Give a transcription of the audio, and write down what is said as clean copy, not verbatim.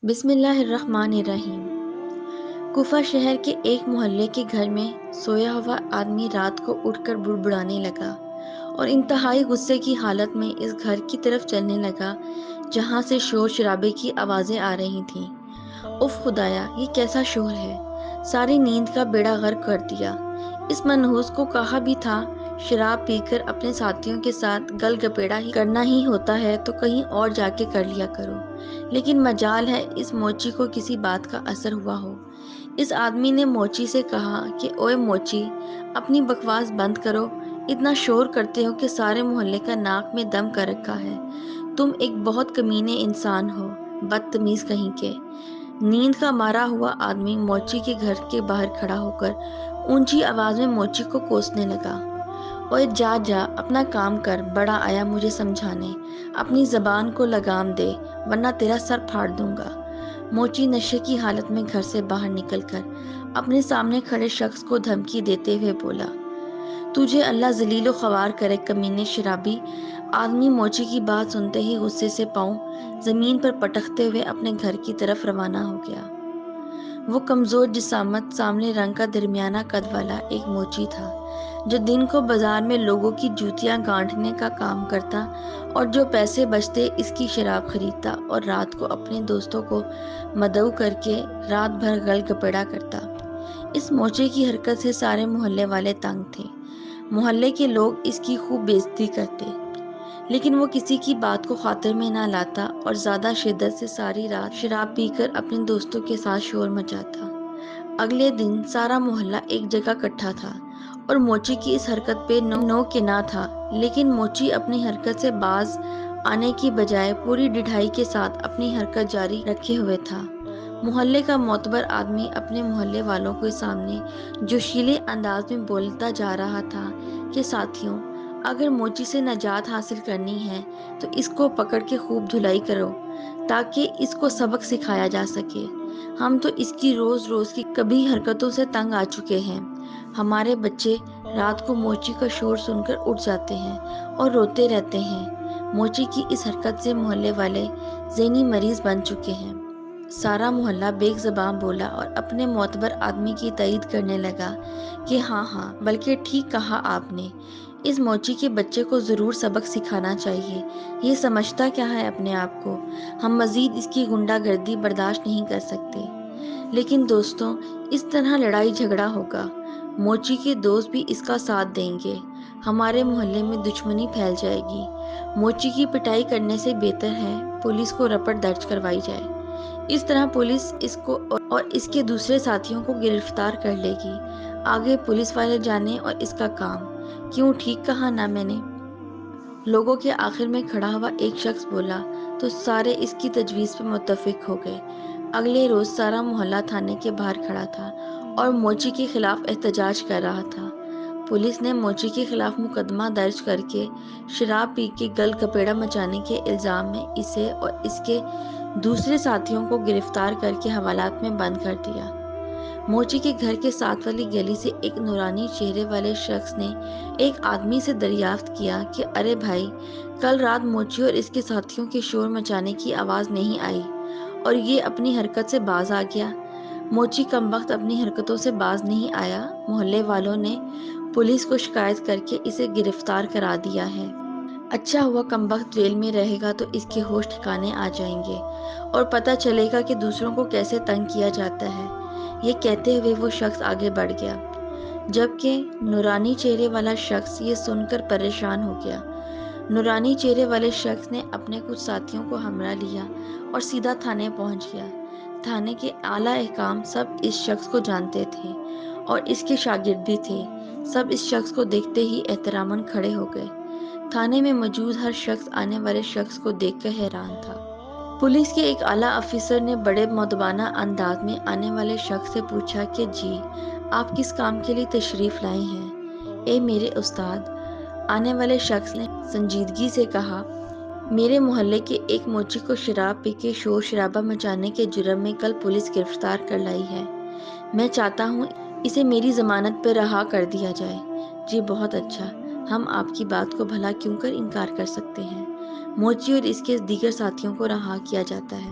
بسم اللہ الرحمن الرحیم۔ کوفہ شہر کے ایک محلے کے گھر میں سویا ہوا آدمی رات کو اٹھ کر بڑبڑانے لگا اور انتہائی غصے کی حالت میں اس گھر کی طرف چلنے لگا جہاں سے شور شرابے کی آوازیں آ رہی تھیں۔ اف خدایا، یہ کیسا شور ہے! ساری نیند کا بیڑا غرق کر دیا۔ اس منحوس کو کہا بھی تھا، شراب پی کر اپنے ساتھیوں کے ساتھ گل گپیڑا ہی کرنا ہی ہوتا ہے تو کہیں اور جا کے کر لیا کرو، لیکن مجال ہے اس موچی کو کسی بات کا اثر ہوا ہو۔ اس آدمی نے موچی سے کہا کہ اوئے موچی، اپنی بکواس بند کرو، اتنا شور کرتے ہو کہ سارے محلے کا ناک میں دم کر رکھا ہے۔ تم ایک بہت کمینے انسان ہو، بدتمیز کہیں کے۔ نیند کا مارا ہوا آدمی موچی کے گھر کے باہر کھڑا ہو کر اونچی آواز میں موچی کو کوسنے لگا۔ اوئے جا جا، اپنا کام کر، بڑا آیا مجھے سمجھانے، اپنی زبان کو لگام دے ورنہ تیرا سر پھاڑ دوں گا۔ موچی نشے کی حالت میں گھر سے باہر نکل کر اپنے سامنے کھڑے شخص کو دھمکی دیتے ہوئے بولا، تجھے اللہ ذلیل و خوار کرے کمینے شرابی! آدمی موچی کی بات سنتے ہی غصے سے پاؤں زمین پر پٹکتے ہوئے اپنے گھر کی طرف روانہ ہو گیا۔ وہ کمزور جسامت، سانولے رنگ کا درمیانہ قد والا ایک موچی تھا جو دن کو بازار میں لوگوں کی جوتیاں گانٹھنے کا کام کرتا اور جو پیسے بچتے اس کی شراب خریدتا اور رات کو اپنے دوستوں کو مدعو کر کے رات بھر گل گپیڑا کرتا۔ اس موچے کی حرکت سے سارے محلے والے تنگ تھے۔ محلے کے لوگ اس کی خوب بےعزتی کرتے، لیکن وہ کسی کی بات کو خاطر میں نہ لاتا اور زیادہ شدت سے ساری رات شراب پی کر اپنے دوستوں کے ساتھ شور مچاتا۔ اگلے دن سارا محلہ ایک جگہ اکٹھا تھا اور موچی کی اس حرکت پہ نو کہ نہ تھا، لیکن موچی اپنی حرکت سے باز آنے کی بجائے پوری ڈٹھائی کے ساتھ اپنی حرکت جاری رکھے ہوئے تھا۔ محلے کا معتبر آدمی اپنے محلے والوں کے سامنے جوشیلے انداز میں بولتا جا رہا تھا کہ ساتھیوں، اگر موچی سے نجات حاصل کرنی ہے تو اس کو پکڑ کے خوب دھلائی کرو تاکہ اس کو سبق سکھایا جا سکے۔ ہم تو اس کی روز روز کی کبھی حرکتوں سے تنگ آ چکے ہیں۔ ہمارے بچے رات کو موچی کا شور سن کر اٹھ جاتے ہیں اور روتے رہتے ہیں۔ موچی کی اس حرکت سے محلے والے ذہنی مریض بن چکے ہیں۔ سارا محلہ بیک زبان بولا اور اپنے معتبر آدمی کی تائید کرنے لگا کہ ہاں ہاں، بلکہ ٹھیک کہا آپ نے، اس موچی کے بچے کو ضرور سبق سکھانا چاہیے۔ یہ سمجھتا کیا ہے اپنے آپ کو؟ ہم مزید اس کی غنڈہ گردی برداشت نہیں کر سکتے۔ لیکن دوستوں، اس طرح لڑائی جھگڑا ہوگا، موچی کے دوست بھی اس کا ساتھ دیں گے، ہمارے محلے میں دشمنی پھیل جائے گی۔ موچی کی پٹائی کرنے سے بہتر ہے پولیس کو رپٹ درج کروائی جائے۔ اس طرح پولیس اس کو اور اس کے دوسرے ساتھیوں کو گرفتار کر لے گی۔ آگے پولیس والے جانے اور اس کا کام۔ کیوں، ٹھیک کہا نا میں نے؟ لوگوں کے آخر میں کھڑا ہوا ایک شخص بولا تو سارے اس کی تجویز پہ متفق ہو گئے۔ اگلے روز سارا محلہ تھانے کے باہر کھڑا تھا اور موچی کے خلاف احتجاج کر رہا تھا۔ پولیس نے موچی کے خلاف مقدمہ درج کر کے شراب پی کے گل گپیڑا مچانے کے الزام میں اسے اور اس کے دوسرے ساتھیوں کو گرفتار کر کے حوالات میں بند کر دیا۔ موچی کے گھر کے ساتھ والی گلی سے ایک نورانی چہرے والے شخص نے ایک آدمی سے دریافت کیا کہ ارے بھائی، کل رات موچی اور اس کے ساتھیوں کے شور مچانے کی آواز نہیں آئی اور یہ اپنی حرکت سے باز آ گیا؟ موچی کمبخت اپنی حرکتوں سے باز نہیں آیا۔ محلے والوں نے پولیس کو شکایت کر کے اسے گرفتار کرا دیا ہے۔ اچھا ہوا کمبخت جیل میں رہے گا تو اس کے ہوش ٹھکانے آ جائیں گے اور پتہ چلے گا کہ دوسروں کو کیسے تنگ کیا جاتا ہے۔ یہ کہتے ہوئے وہ شخص آگے بڑھ گیا، جبکہ نورانی چہرے والا شخص یہ سن کر پریشان ہو گیا۔ نورانی چہرے والے شخص نے اپنے کچھ ساتھیوں کو ہمراہ لیا اور سیدھا تھانے پہنچ گیا۔ تھانے کے اعلیٰ حکام سب اس شخص کو جانتے تھے اور اس کے شاگرد بھی تھے۔ سب اس شخص کو دیکھتے ہی احتراماً کھڑے ہو گئے۔ تھانے میں موجود ہر شخص آنے والے شخص کو دیکھ کر حیران تھا۔ پولیس کے ایک اعلیٰ افسر نے بڑے مؤدبانہ انداز میں آنے والے شخص سے پوچھا کہ جی، آپ کس کام کے لیے تشریف لائے ہیں؟ اے میرے استاد، آنے والے شخص نے سنجیدگی سے کہا، میرے محلے کے ایک موچی کو شراب پی کے شور شرابہ مچانے کے جرم میں کل پولیس گرفتار کر لائی ہے۔ میں چاہتا ہوں اسے میری ضمانت پر رہا کر دیا جائے۔ جی بہت اچھا، ہم آپ کی بات کو بھلا کیوں کر انکار کر سکتے ہیں۔ موچی اور اس کے دیگر ساتھیوں کو رہا کیا جاتا ہے۔